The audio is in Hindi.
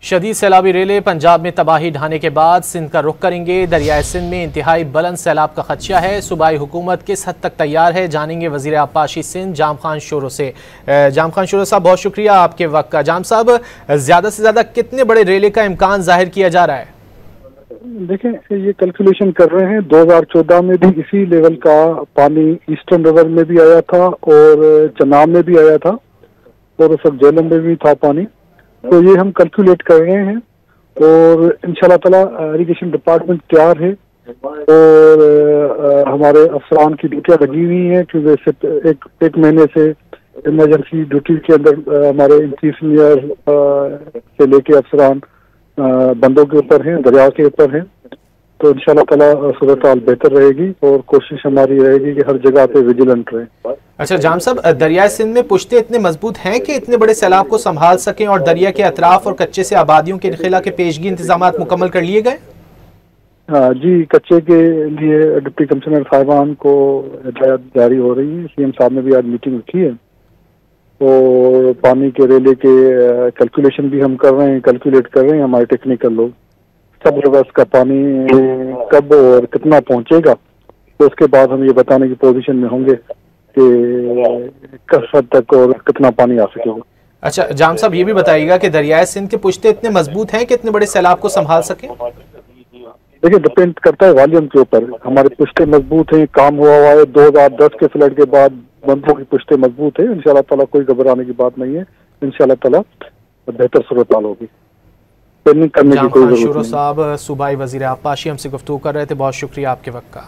शदीद सैलाबी रेले पंजाब में तबाही ढाने के बाद सिंध का रुख करेंगे। दरियाए सिंध में इंतहाई बुलंद सैलाब का खदशा है। सूबाई हुकूमत किस हद तक तैयार है, जानेंगे वजीर आबपाशी सिंध जाम खान शोरो से। जाम खान शोरो साहब, बहुत शुक्रिया आपके वक्त का। जाम साहब, ज़्यादा से ज़्यादा कितने बड़े रेले का इम्कान जाहिर किया जा रहा है? देखें, ये कैलकुलेशन कर रहे हैं। 2014 में भी इसी लेवल का पानी ईस्टर्न रिवर में भी आया था और चनाब में भी आया था और उस वक्त जेलम में भी था पानी। तो ये हम कैलकुलेट कर रहे हैं और इंशाल्लाह ताला इरिगेशन डिपार्टमेंट तैयार है और हमारे अफसरान की ड्यूटियाँ लगी हुई हैं, क्योंकि एक महीने से इमरजेंसी ड्यूटी के अंदर हमारे इंजीनियर से लेके अफसरान बंदों के ऊपर हैं, दरिया के ऊपर हैं। तो इंशाल्लाह ताला सूरत हाल बेहतर रहेगी और कोशिश हमारी रहेगी कि हर जगह पे विजिलेंट रहे। अच्छा जाम साहब, दरियाए सिंध में पुश्ते इतने मजबूत हैं कि इतने बड़े सैलाब को संभाल सकें और दरिया के अतराफ और कच्चे से आबादियों के खिला के पेशगी इंतजाम मुकम्मल कर लिए गए? हाँ जी, कच्चे के लिए डिप्टी कमिश्नर साहिबान को हिदायत जारी हो रही है। सीएम साहब ने भी आज मीटिंग रखी है और पानी के रेले के कैलकुलेशन भी हम कर रहे हैं, कैलकुलेट कर रहे हैं हमारे टेक्निकल लोग। सब रिवर्स का पानी कब और कितना पहुंचेगा, तो उसके बाद हम ये बताने की पोजीशन में होंगे कि किस हद तक और कितना पानी आ सकेगा। अच्छा जाम साहब, ये भी बताइएगा कि दरियाए सिंध के पुश्ते इतने मजबूत हैं कि इतने बड़े सैलाब को संभाल सकें? देखिए, डिपेंड करता है वॉल्यूम के ऊपर। हमारे पुश्ते मजबूत हैं, काम हुआ है। 2010 के फ्लड के बाद बंदों की पुश्ते मजबूत है। इंशाल्लाह ताला कोई घबराने की बात नहीं है। इंशाल्लाह ताला बेहतर सूरत हाल होगी। करने की कोई जरूरत नहीं। साहब सूबाई वजीर आबपाशी हमसे गुफ्तगू कर रहे थे। बहुत शुक्रिया आपके वक्त का।